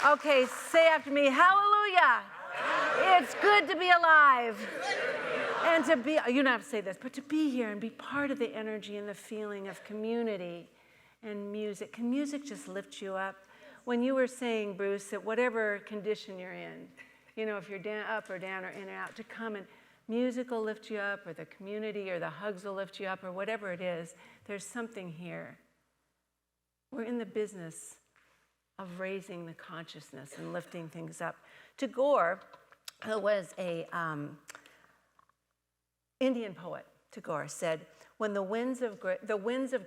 Okay, say after me, hallelujah. It's good to be alive. And to be, you don't have to say this, but to be here and be part of the energy and the feeling of community and music. Can music just lift you up? When you were saying, Bruce, that whatever condition you're in, if you're up or down or in or out, to come and music will lift you up, or the community or the hugs will lift you up, or whatever it is, there's something here. We're in the business of raising the consciousness and lifting things up. Tagore was a Indian poet. Tagore said, when the winds of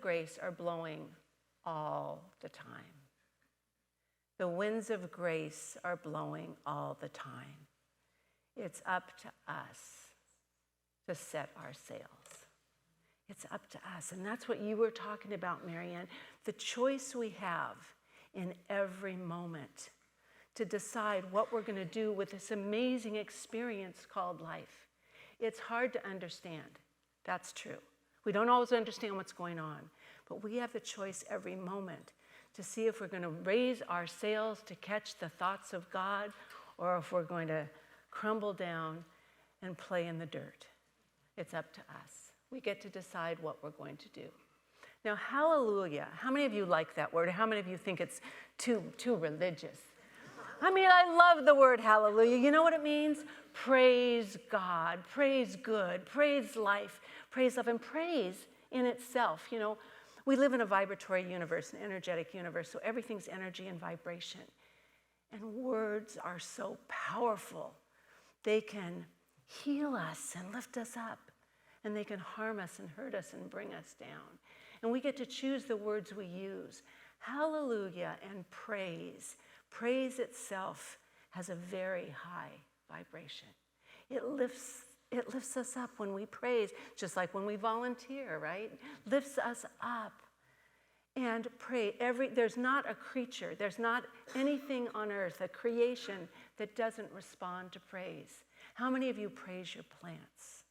grace are blowing all the time. The winds of grace are blowing all the time. It's up to us to set our sails. It's up to us. And that's what you were talking about, Marianne. The choice we have in every moment to decide what we're going to do with this amazing experience called life. It's hard to understand. That's true. We don't always understand what's going on. But we have the choice every moment to see if we're going to raise our sails to catch the thoughts of God, or if we're going to crumble down and play in the dirt. It's up to us. We get to decide what we're going to do. Now, hallelujah. How many of you like that word? Or how many of you think it's too religious? I mean, I love the word hallelujah. You know what it means? Praise God, praise good, praise life, praise love, and praise in itself. We live in a vibratory universe, an energetic universe, so everything's energy and vibration. And words are so powerful. They can heal us and lift us up, and they can harm us and hurt us and bring us down. And we get to choose the words we use. Hallelujah and praise. Praise itself has a very high vibration. It lifts us up when we praise, just like when we volunteer, right? Lifts us up. And pray. There's not a creature, there's not anything on earth, a creation, that doesn't respond to praise. How many of you praise your plants?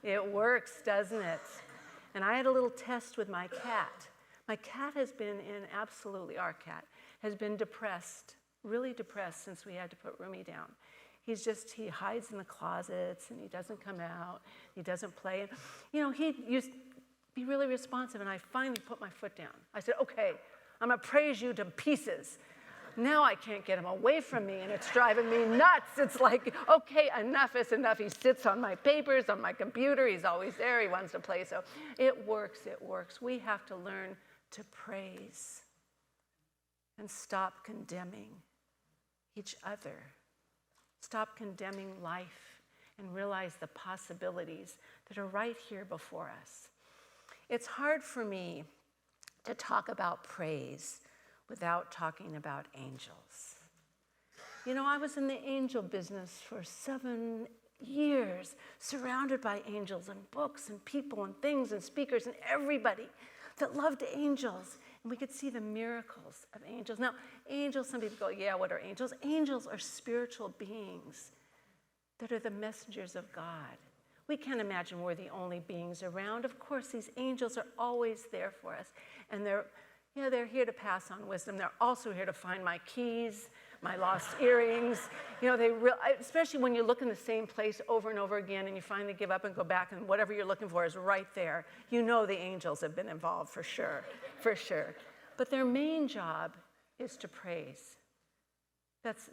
It works, doesn't it? And I had a little test with my cat. My cat has been our cat, has been depressed, really depressed since we had to put Rumi down. He hides in the closets, and he doesn't come out, he doesn't play. And, he used to be really responsive, and I finally put my foot down. I said, okay, I'm gonna praise you to pieces. Now I can't get him away from me, and it's driving me nuts. It's like, okay, enough is enough. He sits on my papers, on my computer, he's always there, he wants to play. So it works. We have to learn to praise and stop condemning each other. Stop condemning life and realize the possibilities that are right here before us. It's hard for me to talk about praise without talking about angels. I was in the angel business for 7 years, surrounded by angels and books and people and things and speakers and everybody that loved angels. And we could see the miracles of angels. Now, angels, some people go, yeah, what are angels? Angels are spiritual beings that are the messengers of God. We can't imagine we're the only beings around. Of course, these angels are always there for us. And they're here to pass on wisdom. They're also here to find my keys, my lost earrings. Especially when you look in the same place over and over again, and you finally give up and go back, and whatever you're looking for is right there. The angels have been involved for sure. But their main job is to praise.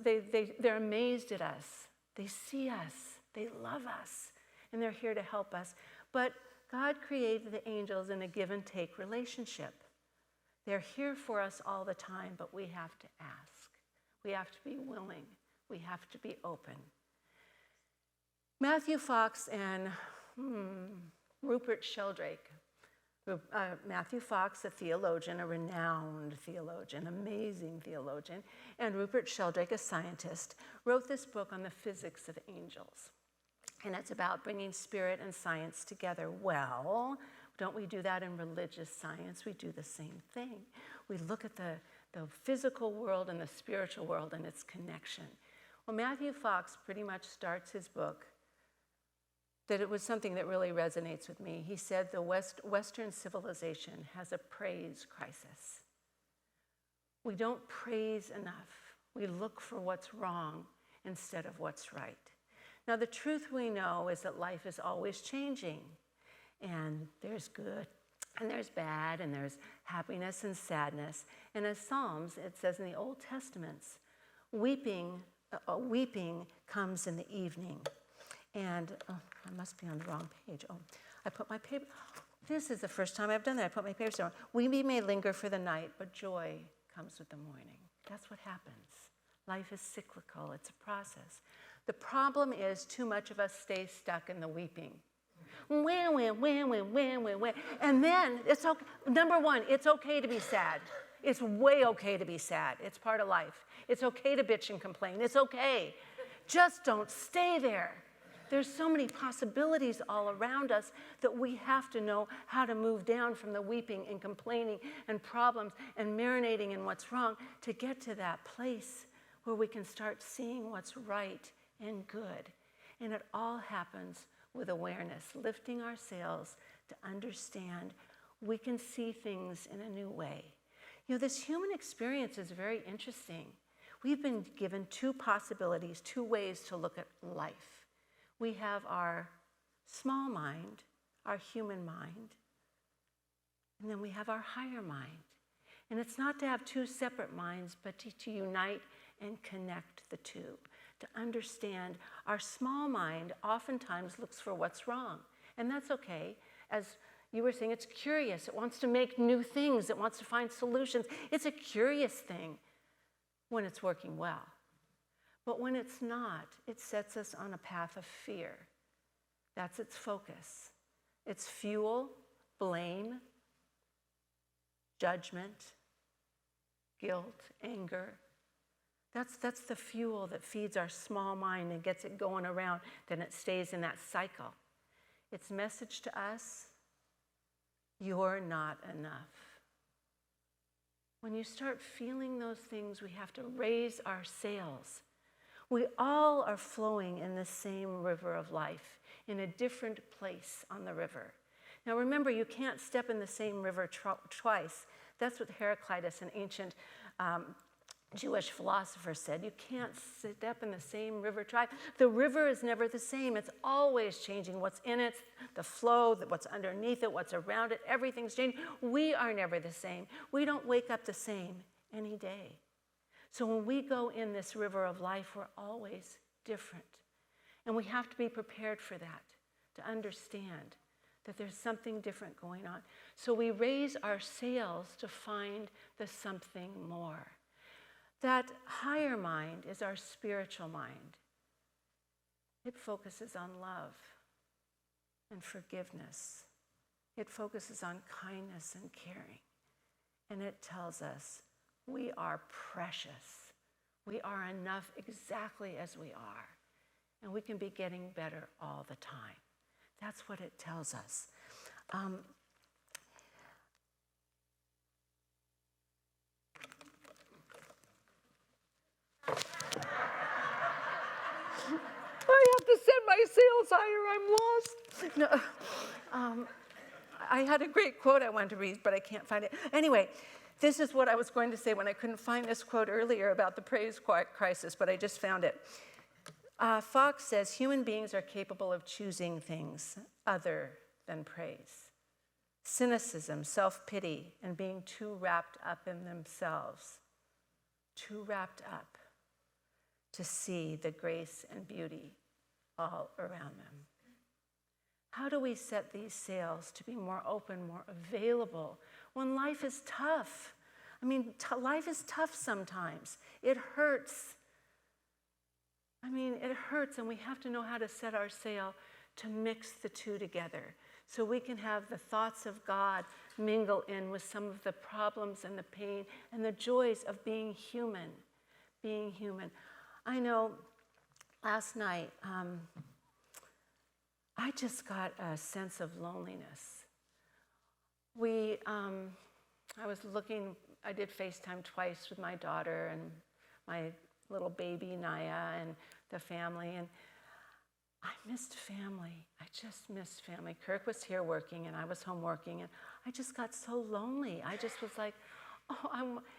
They're amazed at us. They see us. They love us. And they're here to help us. But God created the angels in a give and take relationship. They're here for us all the time, but we have to ask. We have to be willing. We have to be open. Matthew Fox and Rupert Sheldrake. Matthew Fox, a theologian, a renowned theologian, amazing theologian, and Rupert Sheldrake, a scientist, wrote this book on the physics of angels. And it's about bringing spirit and science together. Well, don't we do that in religious science? We do the same thing. We look at the physical world and the spiritual world and its connection. Well, Matthew Fox pretty much starts his book that it was something that really resonates with me. He said the Western civilization has a praise crisis. We don't praise enough. We look for what's wrong instead of what's right. Now, the truth we know is that life is always changing, and there's good, and there's bad, and there's happiness and sadness. And as Psalms, it says in the Old Testaments, weeping comes in the evening. And, I must be on the wrong page. I put my paper, this is the first time I've done that. I put my papers down. Weeping may linger for the night, but joy comes with the morning. That's what happens. Life is cyclical. It's a process. The problem is too much of us stay stuck in the weeping. Wah, wah, wah, wah, wah, wah, wah. And then, it's okay. Number one, it's okay to be sad. It's way okay to be sad. It's part of life. It's okay to bitch and complain. It's okay. Just don't stay there. There's so many possibilities all around us that we have to know how to move down from the weeping and complaining and problems and marinating in what's wrong to get to that place where we can start seeing what's right and good. And it all happens with awareness, lifting our sails to understand we can see things in a new way. You know, this human experience is very interesting. We've been given two possibilities, two ways to look at life. We have our small mind, our human mind, and then we have our higher mind. And it's not to have two separate minds, but to unite and connect the two, to understand our small mind oftentimes looks for what's wrong. And that's okay. As you were saying, it's curious. It wants to make new things. It wants to find solutions. It's a curious thing when it's working well. But when it's not, it sets us on a path of fear. That's its focus. It's fuel, blame, judgment, guilt, anger. That's the fuel that feeds our small mind and gets it going around, then it stays in that cycle. Its message to us, you're not enough. When you start feeling those things, we have to raise our sails. We all are flowing in the same river of life, in a different place on the river. Now remember, you can't step in the same river twice. That's what Heraclitus, an ancient Jewish philosopher, said. You can't step in the same river twice. The river is never the same. It's always changing. What's in it, the flow, what's underneath it, what's around it, everything's changing. We are never the same. We don't wake up the same any day. So when we go in this river of life, we're always different. And we have to be prepared for that, to understand that there's something different going on. So we raise our sails to find the something more. That higher mind is our spiritual mind. It focuses on love and forgiveness. It focuses on kindness and caring. And it tells us we are precious. We are enough exactly as we are. And we can be getting better all the time. That's what it tells us. I have to set my sails higher, I'm lost. No, I had a great quote I wanted to read, but I can't find it. Anyway, this is what I was going to say when I couldn't find this quote earlier about the praise crisis, but I just found it. Fox says, human beings are capable of choosing things other than praise. Cynicism, self-pity, and being too wrapped up in themselves. Too wrapped up to see the grace and beauty all around them. How do we set these sails to be more open, more available when life is tough? I mean, life is tough sometimes. It hurts. I mean, it hurts, and we have to know how to set our sail to mix the two together so we can have the thoughts of God mingle in with some of the problems and the pain and the joys of being human, being human. I know last night, I just got a sense of loneliness. I was looking, I did FaceTime twice with my daughter and my little baby, Naya, and the family, and I missed family. I just missed family. Kirk was here working, and I was home working, and I just got so lonely. I just was like,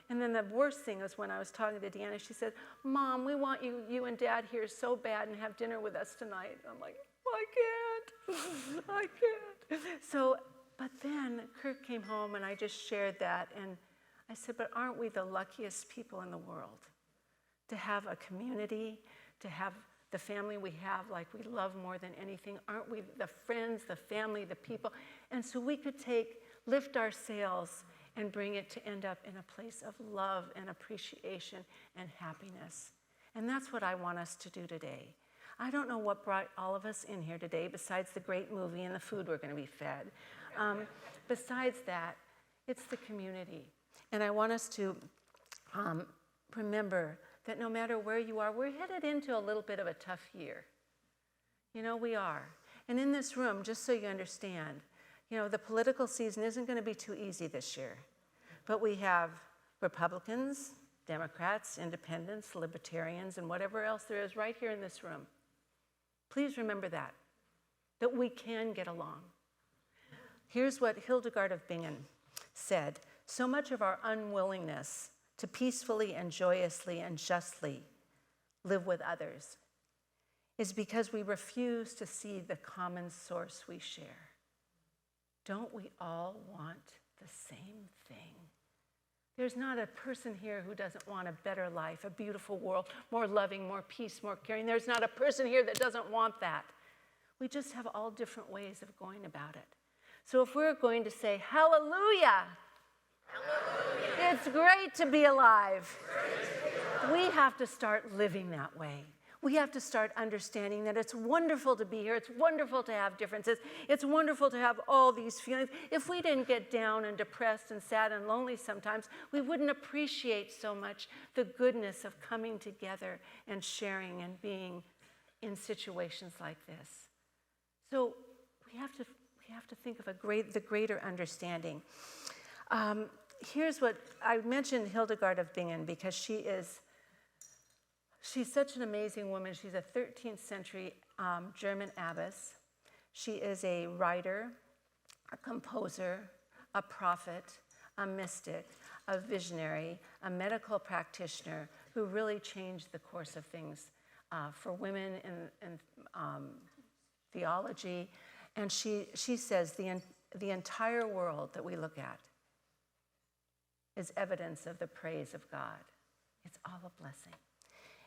And then the worst thing was when I was talking to Deanna, she said, Mom, we want you and Dad here so bad and have dinner with us tonight. I'm like, I can't. So, but then Kirk came home and I just shared that. And I said, but aren't we the luckiest people in the world to have a community, to have the family we have, like we love more than anything? Aren't we the friends, the family, the people? And so we could lift our sails and bring it to end up in a place of love and appreciation and happiness. And that's what I want us to do today. I don't know what brought all of us in here today, besides the great movie and the food we're going to be fed. Besides that, it's the community. And I want us to remember that no matter where you are, we're headed into a little bit of a tough year. You know, we are. And in this room, just so you understand, you know, the political season isn't going to be too easy this year. But we have Republicans, Democrats, independents, libertarians, and whatever else there is right here in this room. Please remember that we can get along. Here's what Hildegard of Bingen said: so much of our unwillingness to peacefully and joyously and justly live with others is because we refuse to see the common source we share. Don't we all want the same thing? There's not a person here who doesn't want a better life, a beautiful world, more loving, more peace, more caring. There's not a person here that doesn't want that. We just have all different ways of going about it. So if we're going to say, hallelujah, hallelujah, it's great to be alive, we have to start living that way. We have to start understanding that it's wonderful to be here. It's wonderful to have differences. It's wonderful to have all these feelings. If we didn't get down and depressed and sad and lonely sometimes, we wouldn't appreciate so much the goodness of coming together and sharing and being in situations like this. So we have to think of the greater understanding. Here's what I mentioned: Hildegard of Bingen, because she's such an amazing woman. She's a 13th century German abbess. She is a writer, a composer, a prophet, a mystic, a visionary, a medical practitioner who really changed the course of things for women in theology. And she says the entire world that we look at is evidence of the praise of God. It's all a blessing.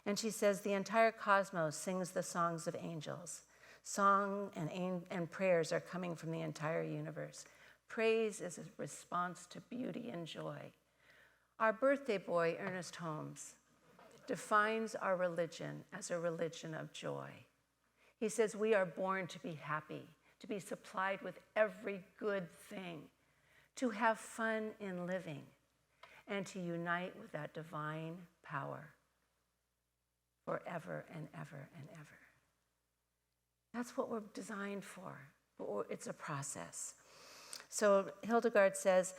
And she says the entire cosmos sings the songs of angels. Song and prayers are coming from the entire universe. Praise is a response to beauty and joy. Our birthday boy, Ernest Holmes, defines our religion as a religion of joy. He says we are born to be happy, to be supplied with every good thing, to have fun in living, and to unite with that divine power forever and ever and ever. That's what we're designed for. It's a process. So Hildegard says,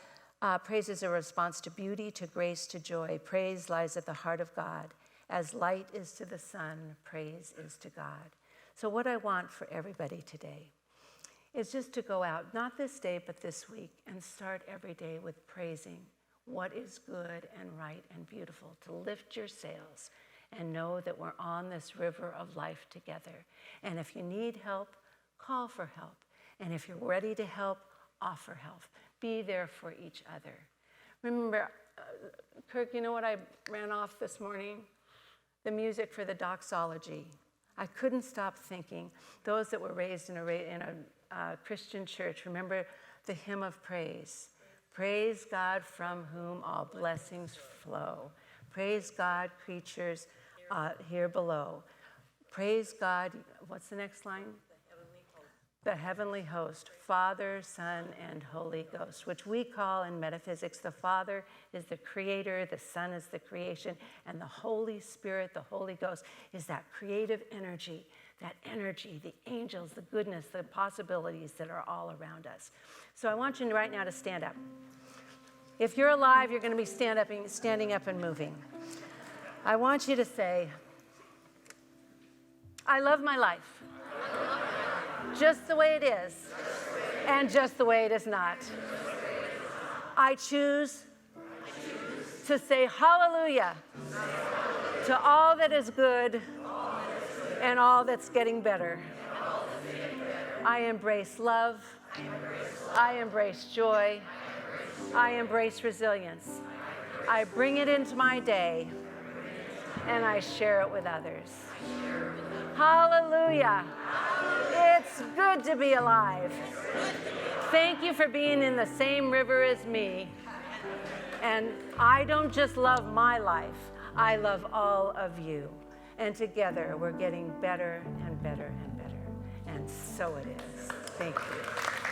praise is a response to beauty, to grace, to joy. Praise lies at the heart of God. As light is to the sun, praise is to God. So what I want for everybody today is just to go out, not this day, but this week, and start every day with praising what is good and right and beautiful, to lift your sails and know that we're on this river of life together. And if you need help, call for help. And if you're ready to help, offer help. Be there for each other. Remember, Kirk, you know what I ran off this morning? The music for the doxology. I couldn't stop thinking, those that were raised in a Christian church, remember the hymn of praise. Praise God from whom all blessings flow. Praise God, creatures here below. Praise God, what's the next line? The heavenly host, Father, Son, and Holy Ghost, which we call in metaphysics, the Father is the creator, the Son is the creation, and the Holy Spirit, the Holy Ghost, is that creative energy, the angels, the goodness, the possibilities that are all around us. So I want you right now to stand up. If you're alive, you're going to be standing up and moving. I want you to say, I love my life. Just the way it is, and just the way it is not. I choose to say hallelujah to all that is good and all that's getting better. I embrace love. I embrace joy. I embrace resilience. I bring it into my day, and I share it with others. Hallelujah. It's good to be alive. Thank you for being in the same river as me. And I don't just love my life, I love all of you. And together we're getting better and better and better. And so it is. Thank you.